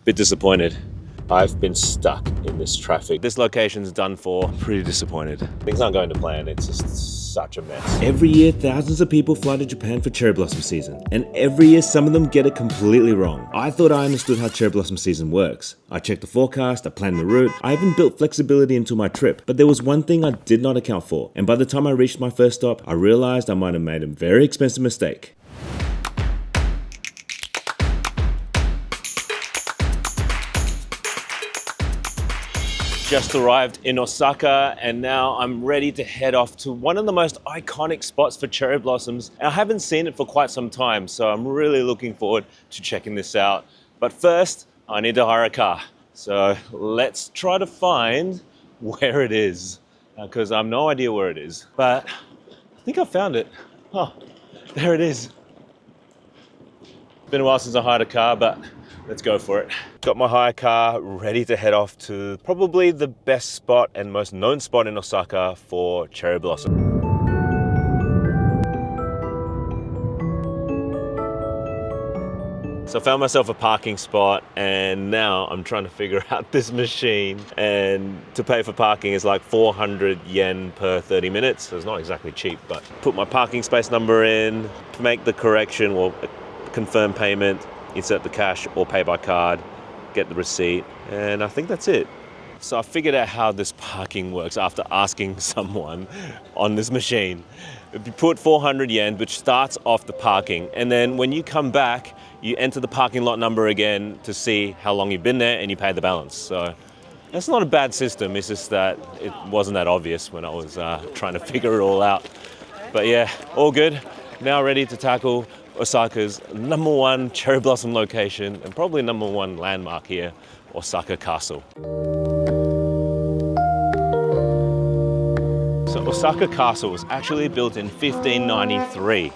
Bit disappointed. I've been stuck in this traffic. This location's done for. Pretty disappointed. Things aren't going to plan. It's just such a mess. Every year, thousands of people fly to Japan for cherry blossom season. And every year, some of them get it completely wrong. I thought I understood how cherry blossom season works. I checked the forecast, I planned the route, I even built flexibility into my trip. But there was one thing I did not account for. And by the time I reached my first stop, I realized I might have made a very expensive mistake. Just arrived in Osaka and now I'm ready to head off to one of the most iconic spots for cherry blossoms. I haven't seen it for quite some time, so I'm really looking forward to checking this out. But first, I need to hire a car. So let's try to find where it is, because I have no idea where it is. But I think I found it. Oh, there it is. Been a while since I hired a car, but let's go for it. Got my hire car ready to head off to probably the best spot and most known spot in Osaka for cherry blossom. So I found myself a parking spot and now I'm trying to figure out this machine, and to pay for parking is like 400 yen per 30 minutes. So it's not exactly cheap, but put my parking space number in, make the correction or confirm payment, insert the cash or pay by card, get the receipt, and I think that's it. So I figured out how this parking works after asking someone on this machine. You put 400 yen, which starts off the parking, and then when you come back, you enter the parking lot number again to see how long you've been there and you pay the balance. So that's not a bad system, it's just that it wasn't that obvious when I was trying to figure it all out. But yeah, all good. Now ready to tackle Osaka's #1 cherry blossom location and probably #1 landmark here, Osaka Castle. So Osaka Castle was actually built in 1593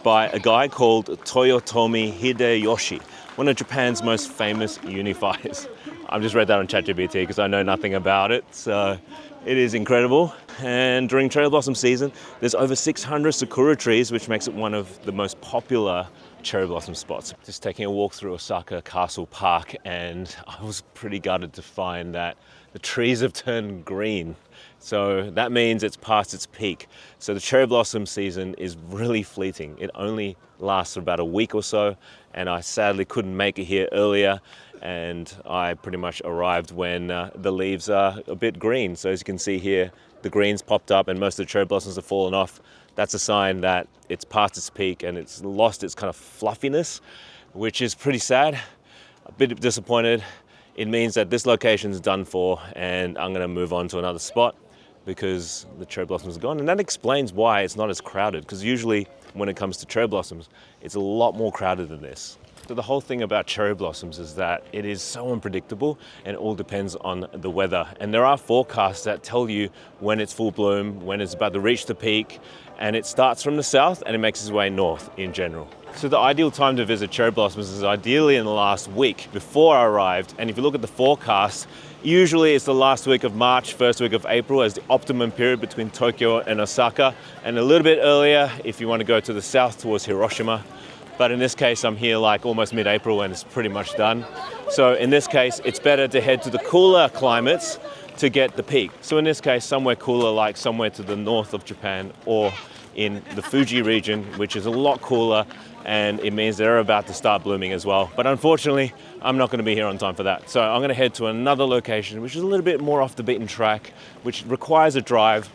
by a guy called Toyotomi Hideyoshi, one of Japan's most famous unifiers. I've just read that on ChatGPT because I know nothing about it, so it is incredible. And during cherry blossom season, there's over 600 sakura trees, which makes it one of the most popular cherry blossom spots. Just taking a walk through Osaka Castle Park, and I was pretty gutted to find that the trees have turned green. So that means it's past its peak. So the cherry blossom season is really fleeting. It only lasts for about a week or so, and I sadly couldn't make it here earlier, and I pretty much arrived when the leaves are a bit green. So as you can see here, the greens popped up and most of the cherry blossoms have fallen off. That's a sign that it's past its peak and it's lost its kind of fluffiness, which is pretty sad. A bit disappointed. It means that this location's done for and I'm gonna move on to another spot because the cherry blossoms are gone. And that explains why it's not as crowded, because usually when it comes to cherry blossoms, it's a lot more crowded than this. So the whole thing about cherry blossoms is that it is so unpredictable and it all depends on the weather. And there are forecasts that tell you when it's full bloom, when it's about to reach the peak, and it starts from the south and it makes its way north in general. So the ideal time to visit cherry blossoms is ideally in the last week before I arrived. And if you look at the forecast, usually it's the last week of March, first week of April as the optimum period between Tokyo and Osaka, and a little bit earlier if you want to go to the south towards Hiroshima. But in this case, I'm here like almost mid-April and it's pretty much done. So in this case, it's better to head to the cooler climates to get the peak. So in this case, somewhere cooler, like somewhere to the north of Japan or in the Fuji region, which is a lot cooler, and it means they're about to start blooming as well. But unfortunately, I'm not going to be here on time for that. So I'm going to head to another location, which is a little bit more off the beaten track, which requires a drive,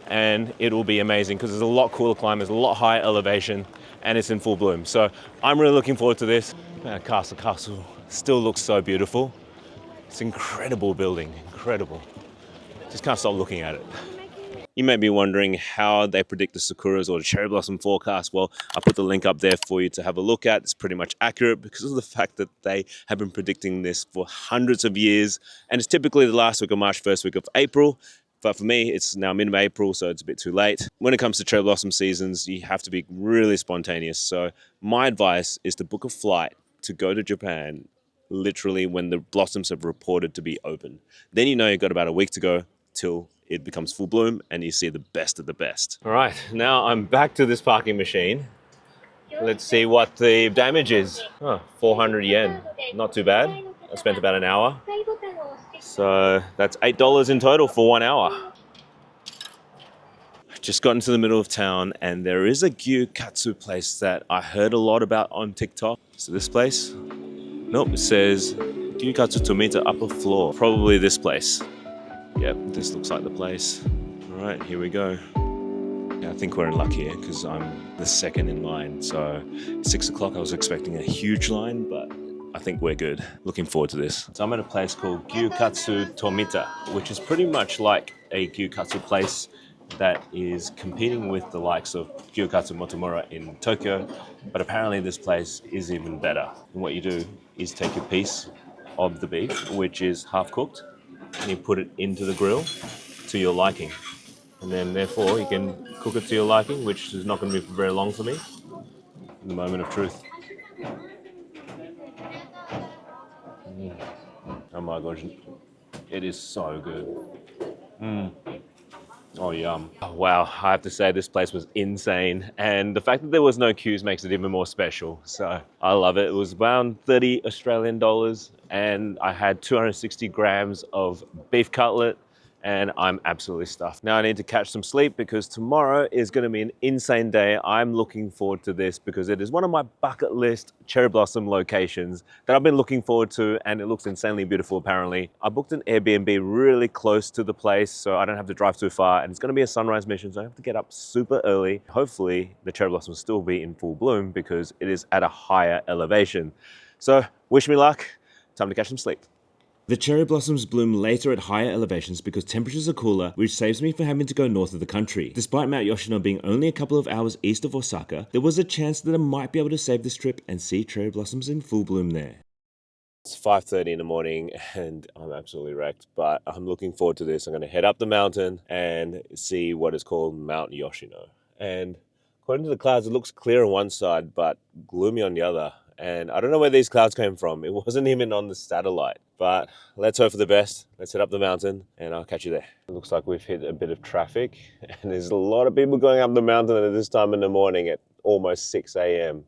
and it will be amazing because there's a lot cooler climate, there's a lot higher elevation, and it's in full bloom. So I'm really looking forward to this. Castle still looks so beautiful. It's an incredible building, incredible. Just can't stop looking at it. You may be wondering how they predict the sakuras or the cherry blossom forecast. Well, I put the link up there for you to have a look at. It's pretty much accurate because of the fact that they have been predicting this for hundreds of years. And it's typically the last week of March, first week of April. But for me, it's now mid-April, so it's a bit too late. When it comes to cherry blossom seasons, you have to be really spontaneous. So my advice is to book a flight to go to Japan literally when the blossoms have reported to be open. Then you know you've got about a week to go till it becomes full bloom and you see the best of the best. All right, now I'm back to this parking machine. Let's see what the damage is. 400 yen, not too bad. I spent about an hour. So that's $8 in total for 1 hour. Just got into the middle of town and there is a gyukatsu place that I heard a lot about on TikTok. So this place? Nope, it says Gyukatsu Tomita upper floor. Probably this place. Yep, this looks like the place. All right, here we go. Yeah, I think we're in luck here because I'm the second in line. So 6 o'clock, I was expecting a huge line, but I think we're good. Looking forward to this. So I'm at a place called Gyukatsu Tomita, which is pretty much like a gyukatsu place that is competing with the likes of Gyukatsu Motomura in Tokyo, but apparently this place is even better. And what you do is take a piece of the beef, which is half cooked, and you put it into the grill to your liking. And then therefore you can cook it to your liking, which is not going to be very long for me. The moment of truth. Oh my gosh, it is so good. Oh, yum. Oh, wow, I have to say this place was insane. And the fact that there was no queues makes it even more special. So I love it. It was around 30 Australian dollars and I had 260 grams of beef cutlet and I'm absolutely stuffed. Now I need to catch some sleep because tomorrow is going to be an insane day. I'm looking forward to this because it is one of my bucket list cherry blossom locations that I've been looking forward to and it looks insanely beautiful apparently. I booked an Airbnb really close to the place so I don't have to drive too far and it's going to be a sunrise mission so I have to get up super early. Hopefully the cherry blossom will still be in full bloom because it is at a higher elevation. So wish me luck, time to catch some sleep. The cherry blossoms bloom later at higher elevations because temperatures are cooler, which saves me from having to go north of the country. Despite Mount Yoshino being only a couple of hours east of Osaka, there was a chance that I might be able to save this trip and see cherry blossoms in full bloom there. It's 5:30 in the morning and I'm absolutely wrecked, but I'm looking forward to this. I'm going to head up the mountain and see what is called Mount Yoshino. And according to the clouds, it looks clear on one side, but gloomy on the other. And I don't know where these clouds came from. It wasn't even on the satellite. But let's hope for the best. Let's head up the mountain and I'll catch you there. It looks like we've hit a bit of traffic and there's a lot of people going up the mountain at this time in the morning at almost 6 a.m.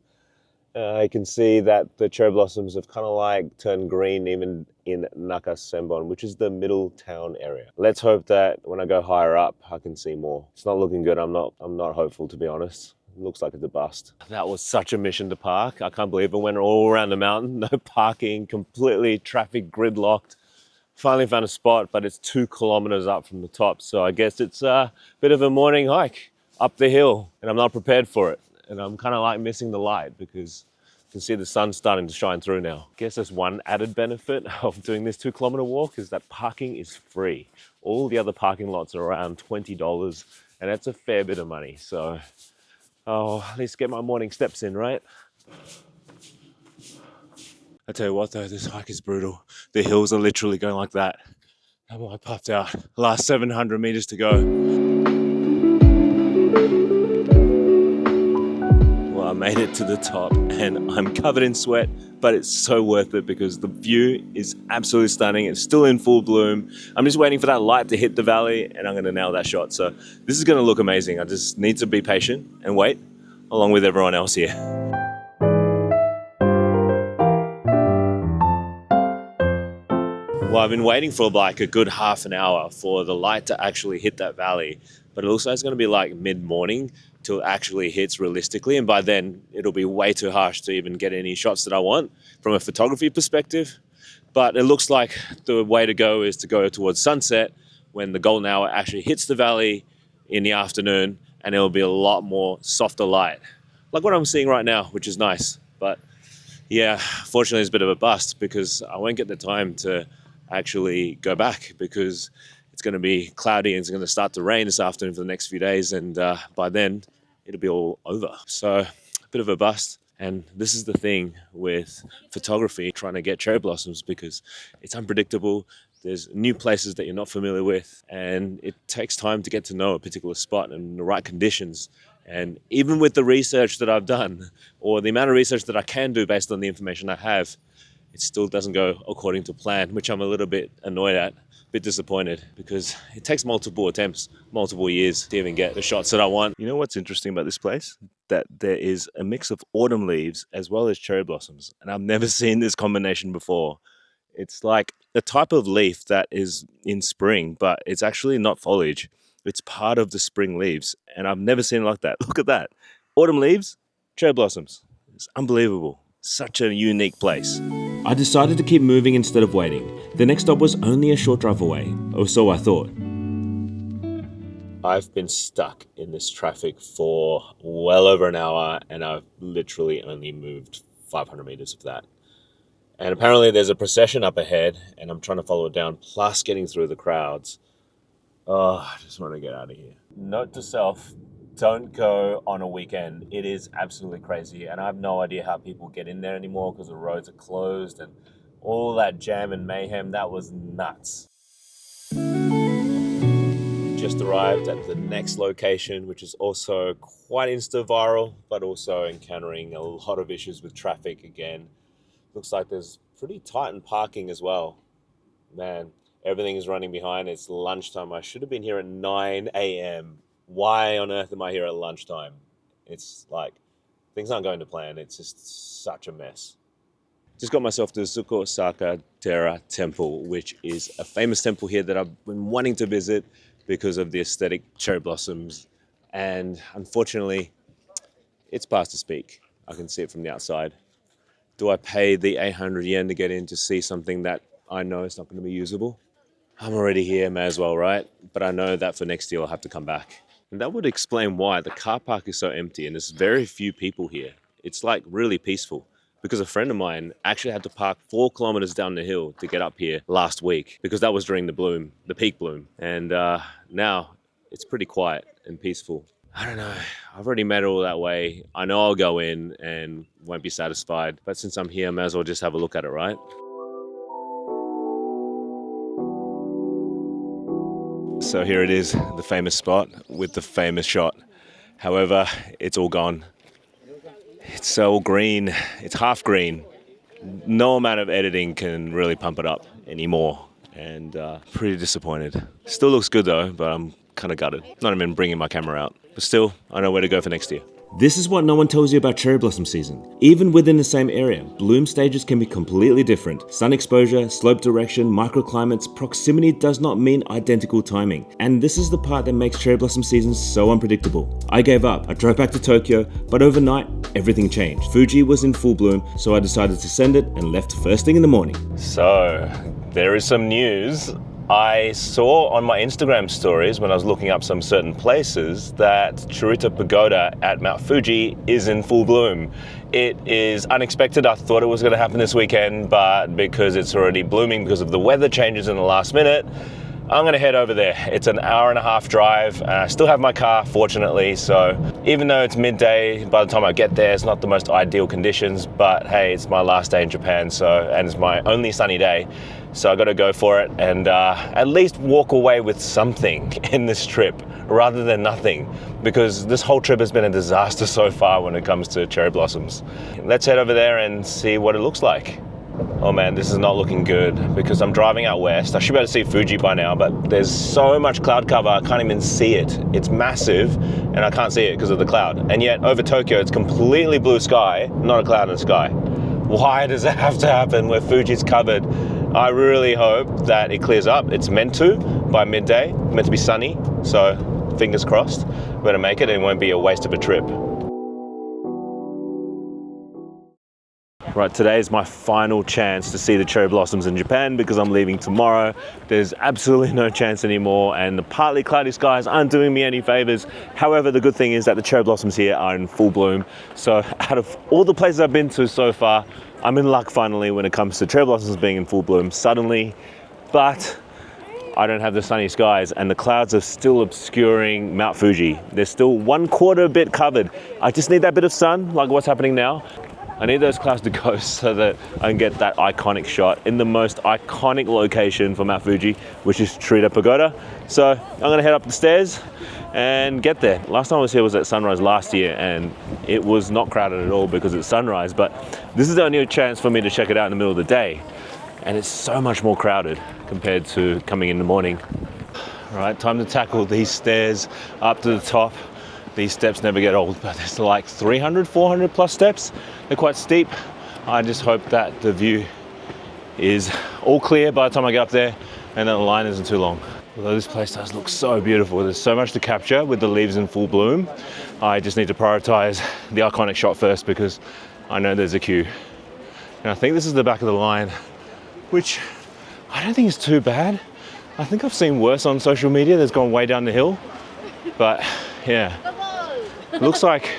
I can see that the cherry blossoms have kind of like turned green even in Nakasenbon, which is the middle town area. Let's hope that when I go higher up, I can see more. It's not looking good. I'm not hopeful, to be honest. It looks like it's a bust. That was such a mission to park. I can't believe it. Went all around the mountain, no parking, completely traffic gridlocked. Finally found a spot, but it's 2 kilometers up from the top. So I guess it's a bit of a morning hike up the hill and I'm not prepared for it. And I'm kind of like missing the light because you can see the sun starting to shine through now. I guess there's one added benefit of doing this 2 kilometer walk is that parking is free. All the other parking lots are around $20 and that's a fair bit of money. So at least get my morning steps in, right? I tell you what though, this hike is brutal. The hills are literally going like that. I'm like puffed out. Last 700 meters to go. Well, I made it to the top and I'm covered in sweat, but it's so worth it because the view is absolutely stunning. It's still in full bloom. I'm just waiting for that light to hit the valley and I'm gonna nail that shot. So this is gonna look amazing. I just need to be patient and wait along with everyone else here. Well, I've been waiting for like a good half an hour for the light to actually hit that valley, but it looks like it's going to be like mid-morning till it actually hits realistically, and by then it'll be way too harsh to even get any shots that I want from a photography perspective. But it looks like the way to go is to go towards sunset when the golden hour actually hits the valley in the afternoon, and it'll be a lot more softer light, like what I'm seeing right now, which is nice. But yeah, fortunately it's a bit of a bust because I won't get the time to actually go back because it's going to be cloudy and it's going to start to rain this afternoon for the next few days, and by then it'll be all over. So a bit of a bust. And this is the thing with photography, trying to get cherry blossoms, because it's unpredictable. There's new places that you're not familiar with, and it takes time to get to know a particular spot and the right conditions. And even with the research that I've done, or the amount of research that I can do based on the information I have, it still doesn't go according to plan, which I'm a little bit annoyed at, a bit disappointed, because it takes multiple attempts, multiple years to even get the shots that I want. You know what's interesting about this place? That there is a mix of autumn leaves as well as cherry blossoms, and I've never seen this combination before. It's like a type of leaf that is in spring, but it's actually not foliage. It's part of the spring leaves, and I've never seen it like that. Look at that. Autumn leaves, cherry blossoms. It's unbelievable. Such a unique place. I decided to keep moving instead of waiting. The next stop was only a short drive away, or so I thought. I've been stuck in this traffic for well over an hour, and I've literally only moved 500 meters of that. And apparently there's a procession up ahead, and I'm trying to follow it down, plus getting through the crowds. Oh, I just want to get out of here. Note to self, don't go on a weekend. It is absolutely crazy, and I have no idea how people get in there anymore because the roads are closed and all that jam and mayhem. That was nuts. Just arrived at the next location, which is also quite insta-viral, but also encountering a lot of issues with traffic again. Looks like there's pretty tight in parking as well. Man, everything is running behind. It's lunchtime. I should have been here at 9 a.m. Why on earth am I here at lunchtime? It's like, things aren't going to plan. It's just such a mess. Just got myself to the Osaka Temple, which is a famous temple here that I've been wanting to visit because of the aesthetic cherry blossoms. And unfortunately, it's past its peak. I can see it from the outside. Do I pay the 800 yen to get in to see something that I know is not going to be usable? I'm already here, may as well, right? But I know that for next year I'll have to come back. And that would explain why the car park is so empty and there's very few people here. It's like really peaceful. Because a friend of mine actually had to park 4 kilometers down the hill to get up here last week because that was during the peak bloom. And now it's pretty quiet and peaceful. I don't know. I've already made it all that way. I know I'll go in and won't be satisfied. But since I'm here, I may as well just have a look at it, right? So here it is, the famous spot with the famous shot. However, it's all gone. It's so green. It's half green. No amount of editing can really pump it up anymore. And pretty disappointed. Still looks good though, but I'm kind of gutted. Not even bringing my camera out. But still, I know where to go for next year. This is what no one tells you about cherry blossom season. Even within the same area, bloom stages can be completely different. Sun exposure, slope direction, microclimates, proximity does not mean identical timing. And this is the part that makes cherry blossom season so unpredictable. I gave up. I drove back to Tokyo, but overnight, everything changed. Fuji was in full bloom, so I decided to send it and left first thing in the morning. So, there is some news. I saw on my Instagram stories when I was looking up some certain places that Churita Pagoda at Mount Fuji is in full bloom. It is unexpected. I thought it was going to happen this weekend, but because it's already blooming because of the weather changes in the last minute, I'm going to head over there. It's an hour-and-a-half drive. I still have my car, fortunately, so even though it's midday, by the time I get there, it's not the most ideal conditions, but hey, it's my last day in Japan, and it's my only sunny day. So I got to go for it and at least walk away with something in this trip rather than nothing, because this whole trip has been a disaster so far when it comes to cherry blossoms. Let's head over there and see what it looks like. Oh man, this is not looking good because I'm driving out west. I should be able to see Fuji by now, but there's so much cloud cover, I can't even see it. It's massive and I can't see it because of the cloud. And yet over Tokyo, it's completely blue sky, not a cloud in the sky. Why does that have to happen where Fuji's covered? I really hope that it clears up. It's meant to by midday, meant to be sunny. So fingers crossed, we're gonna make it and it won't be a waste of a trip. Right, today is my final chance to see the cherry blossoms in Japan because I'm leaving tomorrow. There's absolutely no chance anymore and the partly cloudy skies aren't doing me any favors. However, the good thing is that the cherry blossoms here are in full bloom. So out of all the places I've been to so far, I'm in luck finally when it comes to cherry blossoms being in full bloom suddenly, but I don't have the sunny skies and the clouds are still obscuring Mount Fuji. They're still 1/4 bit covered. I just need that bit of sun, like what's happening now. I need those clouds to go so that I can get that iconic shot in the most iconic location for Mount Fuji, which is Churita Pagoda. So I'm gonna head up the stairs and get there. Last time I was here was at sunrise last year and it was not crowded at all because it's sunrise, but this is the only chance for me to check it out in the middle of the day. And it's so much more crowded compared to coming in the morning. All right, time to tackle these stairs up to the top. These steps never get old, but there's like 300, 400 plus steps. They're quite steep. I just hope that the view is all clear by the time I get up there, and then the line isn't too long. Although this place does look so beautiful. There's so much to capture with the leaves in full bloom. I just need to prioritize the iconic shot first because I know there's a queue. And I think this is the back of the line, which I don't think is too bad. I think I've seen worse on social media that's gone way down the hill. But yeah, it looks like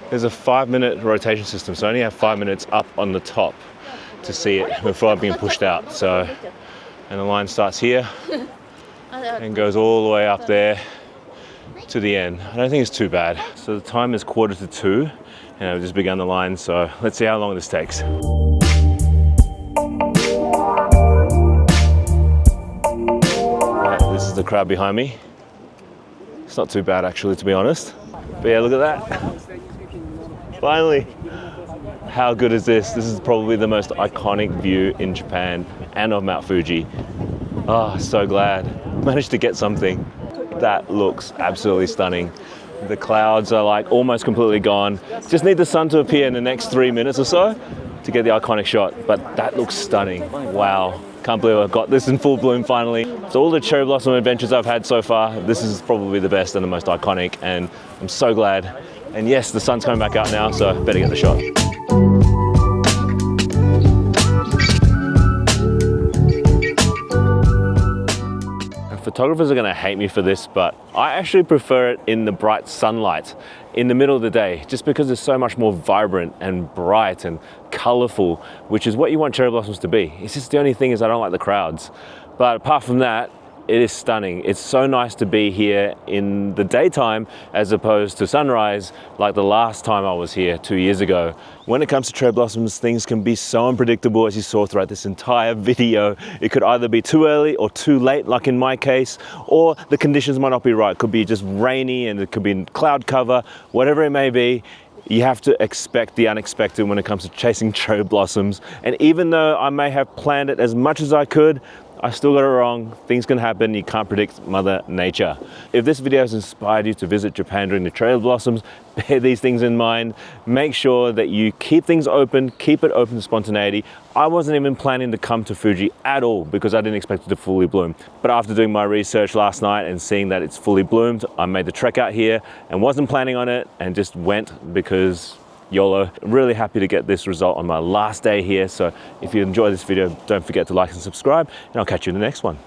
there's a 5-minute rotation system. So I only have 5 minutes up on the top to see it before I'm being pushed out. So, and the line starts here and goes all the way up there to the end. I don't think it's too bad. So the time is 1:45 and I've just begun the line. So let's see how long this takes. This is the crowd behind me. It's not too bad actually, to be honest. But yeah, look at that. Finally. How good is this? This is probably the most iconic view in Japan and of Mount Fuji. Oh, so glad. Managed to get something. That looks absolutely stunning. The clouds are like almost completely gone. Just need the sun to appear in the next 3 minutes or so to get the iconic shot. But that looks stunning. Wow. Can't believe I've got this in full bloom finally. So all the cherry blossom adventures I've had so far, this is probably the best and the most iconic, and I'm so glad. And yes, the sun's coming back out now, so I better get the shot. Photographers are gonna hate me for this, but I actually prefer it in the bright sunlight in the middle of the day, just because it's so much more vibrant and bright and colorful, which is what you want cherry blossoms to be. It's just the only thing is I don't like the crowds. But apart from that, it is stunning. It's so nice to be here in the daytime as opposed to sunrise like the last time I was here 2 years ago. When it comes to cherry blossoms, things can be so unpredictable, as you saw throughout this entire video. It could either be too early or too late, like in my case, or the conditions might not be right. It could be just rainy and it could be cloud cover, whatever it may be. You have to expect the unexpected when it comes to chasing cherry blossoms. And even though I may have planned it as much as I could, I still got it wrong. Things can happen. You can't predict Mother Nature. If this video has inspired you to visit Japan during the cherry blossoms, bear these things in mind. Make sure that you keep things open, keep it open to spontaneity. I wasn't even planning to come to Fuji at all because I didn't expect it to fully bloom. But after doing my research last night and seeing that it's fully bloomed, I made the trek out here and wasn't planning on it and just went because YOLO. I'm really happy to get this result on my last day here. So if you enjoyed this video, don't forget to like and subscribe, and I'll catch you in the next one.